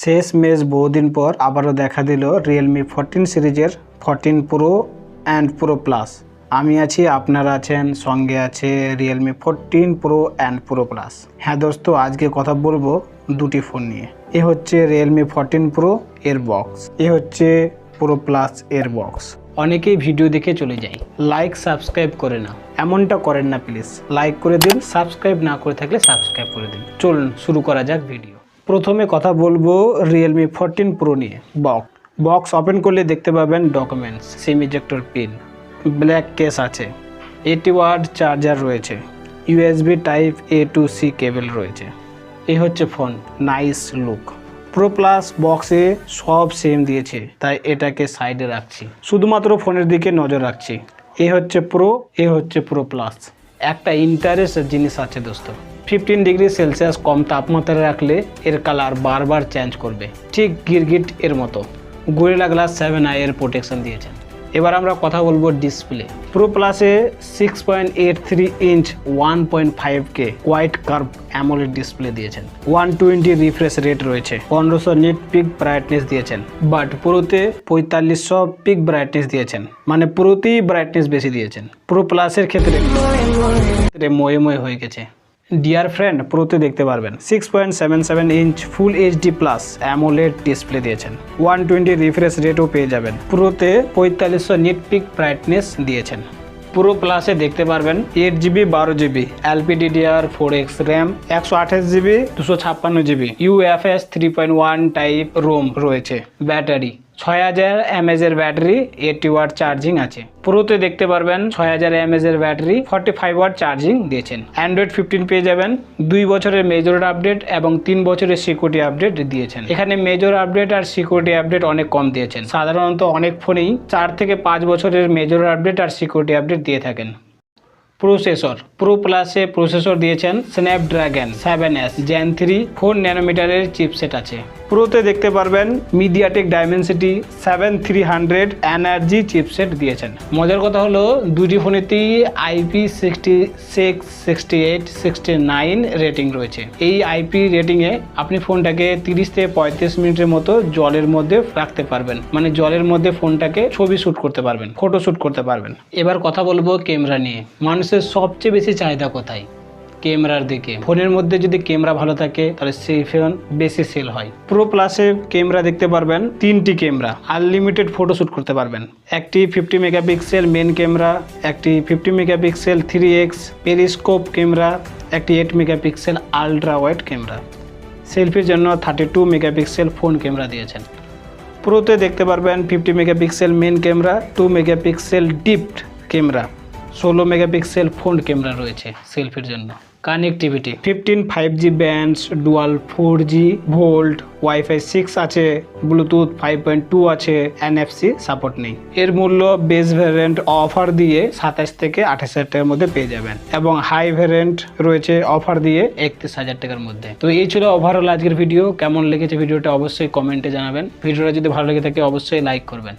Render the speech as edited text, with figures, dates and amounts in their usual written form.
শেষমেশ বহুদিন পর আবারও দেখা দিল রিয়েলমি 14 সিরিজের 14 প্রো অ্যান্ড প্রো প্লাস। আমি আছি, আপনারা আছেন, সঙ্গে আছে Realme 14 pro and pro plus. হ্যাঁ দোস্ত, আজকে কথা বলবো দুটি ফোন নিয়ে। এ হচ্ছে রিয়েলমি 14 প্রো এর বক্স, এ হচ্ছে প্রো প্লাস এর বক্স। অনেকেই ভিডিও দেখে চলে যায়, লাইক সাবস্ক্রাইব করে না। এমনটা করেন না প্লিজ, লাইক করে দিন, সাবস্ক্রাইব না করে থাকলে সাবস্ক্রাইব করে দিন। চলুন শুরু করা যাক ভিডিও। প্রথমে কথা বলবো রিয়েলমি 14 প্রো নিয়ে। বক্স ওপেন করলে দেখতে পাবেন ডকুমেন্টস, সিম ইজেক্টর পিন, ব্ল্যাক কেস আছে, 80 ওয়াট চার্জার রয়েছে, USB type A to C কেবল রয়েছে। এই হচ্ছে phone, nice look. Pro plus বক্সে সব সেম দিয়েছে, তাই এটাকে সাইডে রাখছি, শুধুমাত্র ফোনের দিকে নজর রাখছি। এ হচ্ছে প্রো, এ হচ্ছে প্রো প্লাস। একটা ইন্টারেস্ট জিনিস আছে দোস্ত, 15 ডিগ্রি সেলসিয়াস কম তাপমাত্রা রাখলে এর কালার বারবার চেঞ্জ করবে, ঠিক গিরগিট এর মতো। গোরিলা গ্লাস 7i এর প্রোটেকশন দিয়েছেন। এবার আমরা কথা বলবো ডিসপ্লে। প্রো প্লাসে 6.83 ইঞ্চ 1.5K কোয়াইট কার্ভ অ্যামোলেড ডিসপ্লে দিয়েছেন। 120 রিফ্রেশ রেট রয়েছে, 1500 নিট পিক ব্রাইটনেস দিয়েছেন। বাট প্রোতে 4500 পিক ব্রাইটনেস দিয়েছেন, মানে প্রোতেই ব্রাইটনেস বেশি দিয়েছেন। প্রো প্লাসের ক্ষেত্রে ময়ে হয়ে গেছে। ডিয়ার ফ্রেন্ড, প্রোতে দেখতে পারবেন 6.77 inch full HD plus AMOLED display দিয়েছেন। 120 রিফ্রেশ রেটও পেয়ে যাবেন। প্রোতে 4500 নিট পিক ব্রাইটনেস দিয়েছেন। প্রো প্লাসে দেখতে পারবেন 8GB 12GB LPDDR4X RAM, 128GB 256GB UFS 3.1 type ROM রয়েছে। ব্যাটারি 6000 mAh এর ব্যাটারি, 80 ওয়াট চার্জিং আছে। প্রোতে দেখতে পারবেন 6000 mAh এর ব্যাটারি, 45 ওয়াট চার্জিং দিয়েছেন। অ্যান্ড্রয়েড 15 পেয়ে যাবেন। 2 বছরের মেজর আপডেট এবং 3 বছরের সিকিউরিটি আপডেট দিয়েছেন। এখানে মেজর আপডেট আর সিকিউরিটি আপডেট অনেক কম দিয়েছেন। সাধারণত অনেক ফোনেই 4 থেকে 5 বছরের মেজর আপডেট আর সিকিউরিটি আপডেট দিয়ে থাকেন। প্রসেসর, প্রো প্লাসে প্রসেসর দিয়েছেন স্ন্যাপড্রাগন 7S Gen 3 4 ন্যানোমিটারের চিপসেট আছে। প্রোতে দেখতে পারবেন মিডিয়াটেক ডাইমেনসিটি 7300 এনার্জি চিপসেট দিয়েছেন। মজার কথা হলো দুটি ফোনেতেই IP66, 68, 69 রেটিং রয়েছে। এই IP রেটিংয়ে আপনি ফোনটাকে 30 থেকে 35 মিনিটের মতো জলের মধ্যে রাখতে পারবেন, মানে জলের মধ্যে ফোনটাকে ছবি শ্যুট করতে পারবেন, ফটো শ্যুট করতে পারবেন। এবার কথা বলবো ক্যামেরা নিয়ে। মানুষের সবচেয়ে বেশি চাহিদা কোথায়? ক্যামেরার দিকে। ফোনের মধ্যে যদি ক্যামেরা ভালো থাকে তাহলে সেই ফোন বেশি সেল হয়। প্রো প্লাসে ক্যামেরা দেখতে পারবেন 3টি ক্যামেরা, আনলিমিটেড ফটো শ্যুট করতে পারবেন। একটি 50 মেগাপিক্সেল মেন ক্যামেরা, একটি 50 মেগাপিক্সেল 3x পেরিস্কোপ ক্যামেরা, একটি 8 মেগাপিক্সেল আলট্রা ওয়াইড ক্যামেরা। সেলফির জন্য 32 মেগাপিক্সেল ফোন ক্যামেরা দিয়েছেন। প্রোতে দেখতে পারবেন 50 megapixel main camera, 2 megapixel depth camera, 16 megapixel front camera রয়েছে সেলফির জন্য। Connectivity 15 5G bands, dual 4G VoLTE, WiFi 6 আছে, ব্লুটুথ 5.2 আছে, NFC সাপোর্ট নেই। এর মূল্য বেস ভ্যারিয়েন্ট অফার দিয়ে 27 থেকে 28,000 টাকার মধ্যে পেয়ে যাবেন, এবং হাই ভ্যারিয়েন্ট রয়েছে অফার দিয়ে 31,000 টাকার মধ্যে। তো এই ছিল ওভারঅল আজকের ভিডিও। কেমন লেগেছে ভিডিওটা অবশ্যই কমেন্টে জানাবেন। ভিডিওটা যদি ভালো লেগে থাকে অবশ্যই লাইক করবেন।